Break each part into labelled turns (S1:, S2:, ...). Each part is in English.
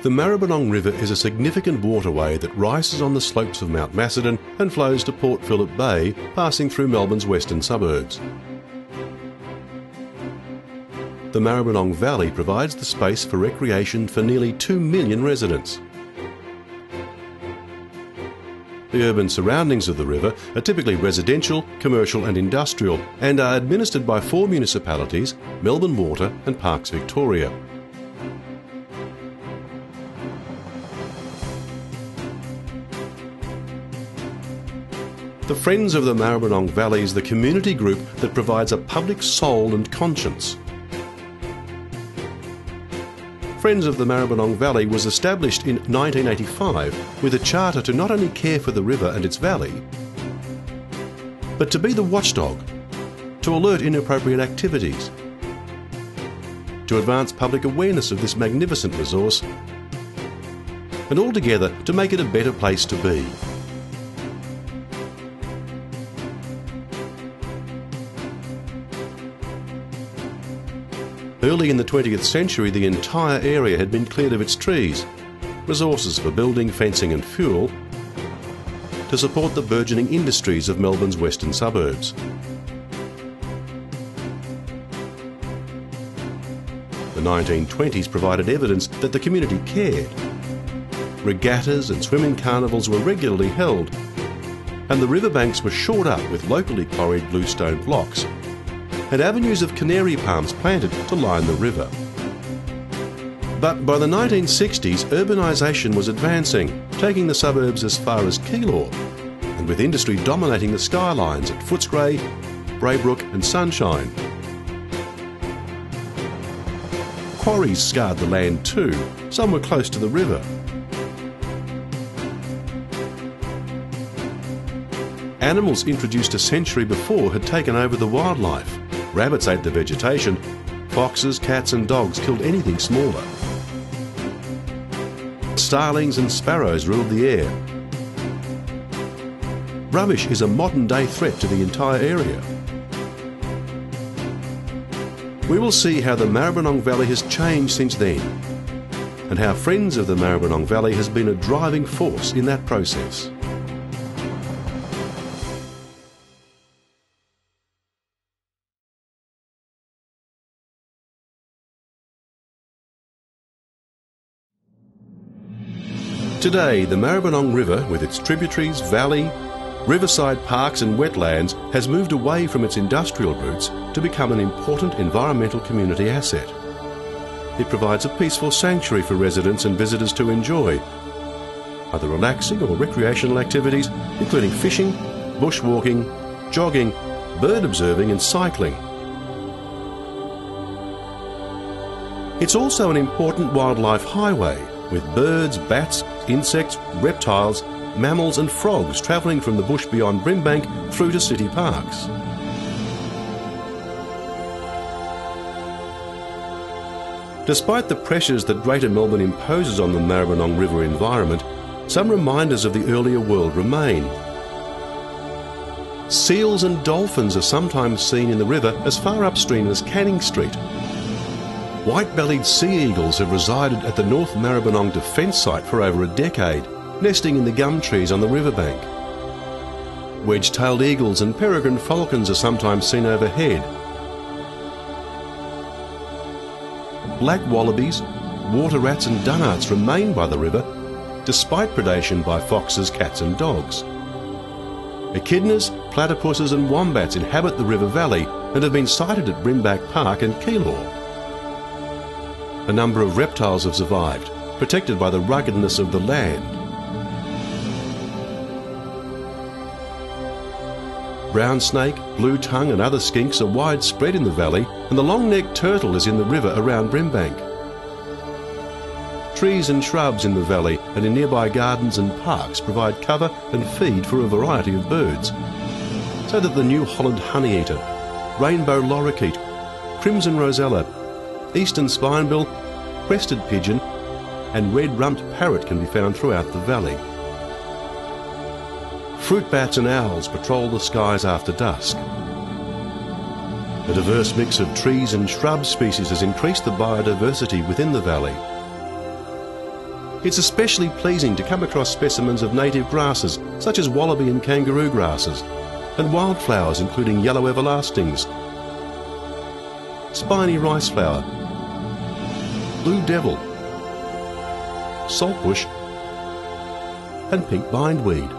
S1: The Maribyrnong River is a significant waterway that rises on the slopes of Mount Macedon and flows to Port Phillip Bay, passing through Melbourne's western suburbs. The Maribyrnong Valley provides the space for recreation for nearly 2 million residents. The urban surroundings of the river are typically residential, commercial and industrial, and are administered by 4 municipalities: Melbourne Water and Parks Victoria. The Friends of the Maribyrnong Valley is the community group that provides a public soul and conscience. Friends of the Maribyrnong Valley was established in 1985 with a charter to not only care for the river and its valley, but to be the watchdog, to alert inappropriate activities, to advance public awareness of this magnificent resource, and altogether to make it a better place to be. Early in the 20th century, the entire area had been cleared of its trees, resources for building, fencing and fuel, to support the burgeoning industries of Melbourne's western suburbs. The 1920s provided evidence that the community cared. Regattas and swimming carnivals were regularly held, and the riverbanks were shored up with locally quarried bluestone blocks, and avenues of canary palms planted to line the river. But by the 1960s, urbanisation was advancing, taking the suburbs as far as Keilor, and with industry dominating the skylines at Footscray, Braybrook and Sunshine. Quarries scarred the land too. Some were close to the river. Animals introduced a century before had taken over the wildlife. Rabbits ate the vegetation. Foxes, cats and dogs killed anything smaller. Starlings and sparrows ruled the air. Rubbish is a modern-day threat to the entire area. We will see how the Maribyrnong Valley has changed since then, and how Friends of the Maribyrnong Valley has been a driving force in that process. Today, the Maribyrnong River, with its tributaries, valley, riverside parks and wetlands, has moved away from its industrial roots to become an important environmental community asset. It provides a peaceful sanctuary for residents and visitors to enjoy, either relaxing or recreational activities, including fishing, bushwalking, jogging, bird observing and cycling. It's also an important wildlife highway, with birds, bats, insects, reptiles, mammals and frogs travelling from the bush beyond Brimbank through to city parks. Despite the pressures that Greater Melbourne imposes on the Maribyrnong River environment, some reminders of the earlier world remain. Seals and dolphins are sometimes seen in the river as far upstream as Canning Street. White-bellied sea eagles have resided at the North Maribyrnong Defence Site for over a decade, nesting in the gum trees on the riverbank. Wedge-tailed eagles and peregrine falcons are sometimes seen overhead. Black wallabies, water rats and dunarts remain by the river, despite predation by foxes, cats and dogs. Echidnas, platypuses and wombats inhabit the river valley and have been sighted at Brimbank Park and Keilor. A number of reptiles have survived, protected by the ruggedness of the land. Brown snake, blue tongue and other skinks are widespread in the valley, and the long-necked turtle is in the river around Brimbank. Trees and shrubs in the valley and in nearby gardens and parks provide cover and feed for a variety of birds, so that the New Holland honeyeater, rainbow lorikeet, crimson rosella, eastern spinebill, crested pigeon and red-rumped parrot can be found throughout the valley. Fruit bats and owls patrol the skies after dusk. A diverse mix of trees and shrub species has increased the biodiversity within the valley. it's especially pleasing to come across specimens of native grasses such as wallaby and kangaroo grasses, and wildflowers including yellow everlastings, spiny riceflower, blue devil, saltbush and pink bindweed.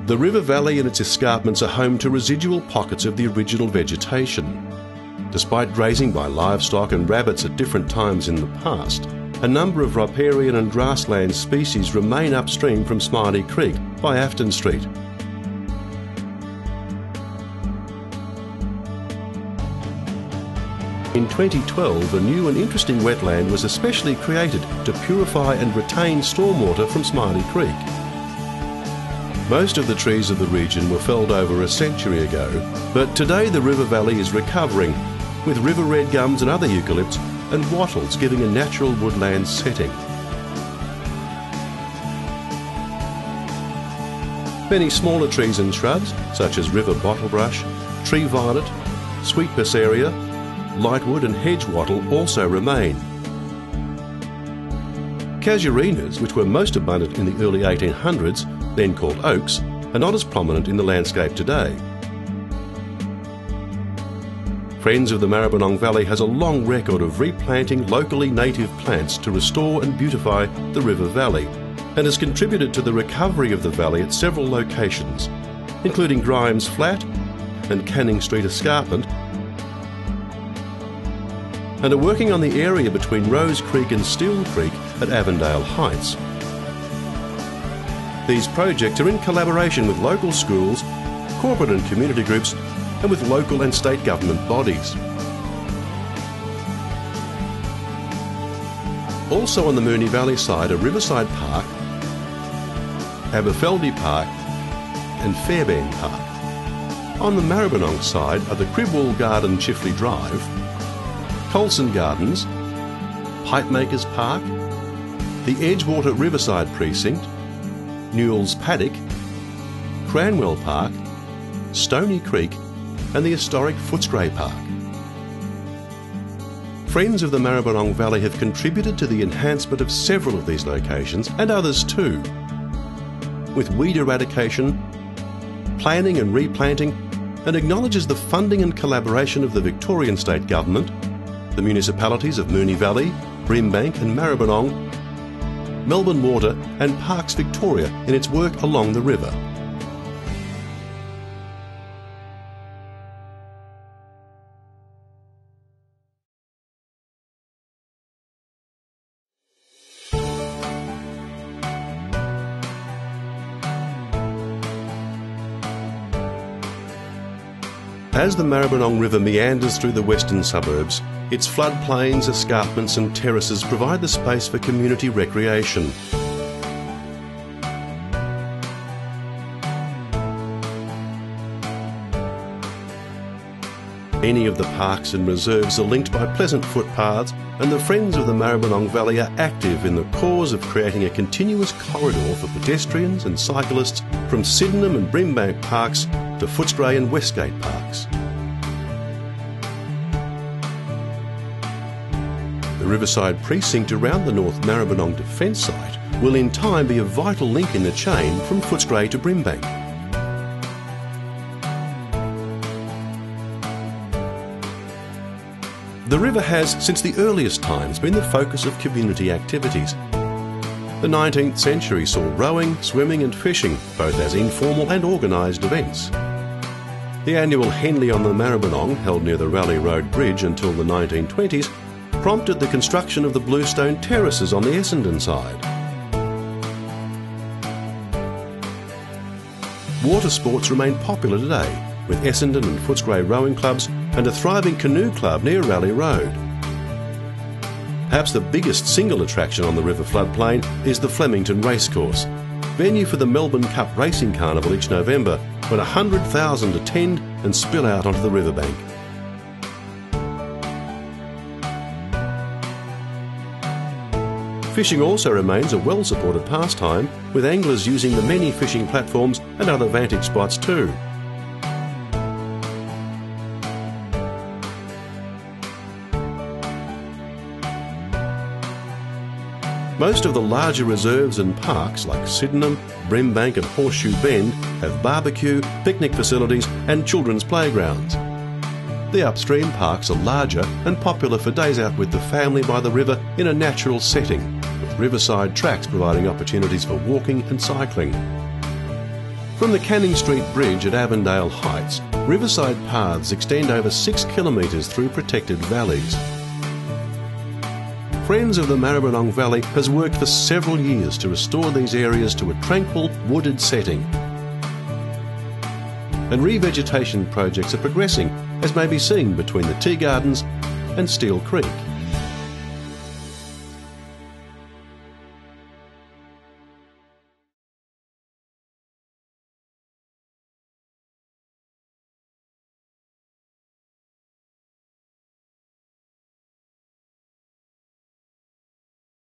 S1: The river valley and its escarpments are home to residual pockets of the original vegetation. Despite grazing by livestock and rabbits at different times in the past, a number of riparian and grassland species remain upstream from Smiley Creek by Afton Street. In 2012, a new and interesting wetland was especially created to purify and retain stormwater from Smiley Creek. Most of the trees of the region were felled over a century ago, but today the river valley is recovering, with river red gums and other eucalypts and wattles giving a natural woodland setting. Many smaller trees and shrubs, such as river bottlebrush, tree violet, sweet passeria, lightwood and hedge wattle also remain. Casuarinas, which were most abundant in the early 1800s, then called oaks, are not as prominent in the landscape today. Friends of the Maribyrnong Valley has a long record of replanting locally native plants to restore and beautify the river valley, and has contributed to the recovery of the valley at several locations, including Grimes Flat and Canning Street Escarpment, and are working on the area between Rose Creek and Still Creek at Avondale Heights. These projects are in collaboration with local schools, corporate and community groups, and with local and state government bodies. Also on the Moonee Valley side are Riverside Park, Aberfeldy Park and Fairbairn Park. On the Maribyrnong side are the Cribwall Garden Chifley Drive, Colson Gardens, Pipemakers Park, the Edgewater Riverside Precinct, Newell's Paddock, Cranwell Park, Stony Creek and the historic Footscray Park. Friends of the Maribyrnong Valley have contributed to the enhancement of several of these locations and others too, with weed eradication, planning and replanting, and acknowledges the funding and collaboration of the Victorian State Government, the municipalities of Moonee Valley, Brimbank and Maribyrnong, Melbourne Water and Parks Victoria in its work along the river. As the Maribyrnong River meanders through the western suburbs, its floodplains, escarpments and terraces provide the space for community recreation. Many of the parks and reserves are linked by pleasant footpaths, and the Friends of the Maribyrnong Valley are active in the cause of creating a continuous corridor for pedestrians and cyclists from Sydenham and Brimbank Parks to Footscray and Westgate Parks. The Riverside Precinct around the North Maribyrnong Defence Site will in time be a vital link in the chain from Footscray to Brimbank. The river has, since the earliest times, been the focus of community activities. The 19th century saw rowing, swimming and fishing, both as informal and organised events. The annual Henley on the Maribyrnong, held near the Raleigh Road Bridge until the 1920s, prompted the construction of the bluestone terraces on the Essendon side. Water sports remain popular today, with Essendon and Footscray rowing clubs and a thriving canoe club near Raleigh Road. Perhaps the biggest single attraction on the river floodplain is the Flemington Racecourse, venue for the Melbourne Cup Racing Carnival each November, when 100,000 attend and spill out onto the riverbank. Fishing also remains a well-supported pastime, with anglers using the many fishing platforms and other vantage spots too. Most of the larger reserves and parks like Sydenham, Brimbank and Horseshoe Bend have barbecue, picnic facilities and children's playgrounds. The upstream parks are larger and popular for days out with the family by the river in a natural setting, with riverside tracks providing opportunities for walking and cycling. From the Canning Street Bridge at Avondale Heights, riverside paths extend over 6 kilometres through protected valleys. Friends of the Maribyrnong Valley has worked for several years to restore these areas to a tranquil, wooded setting. And revegetation projects are progressing, as may be seen between the Tea Gardens and Steel Creek.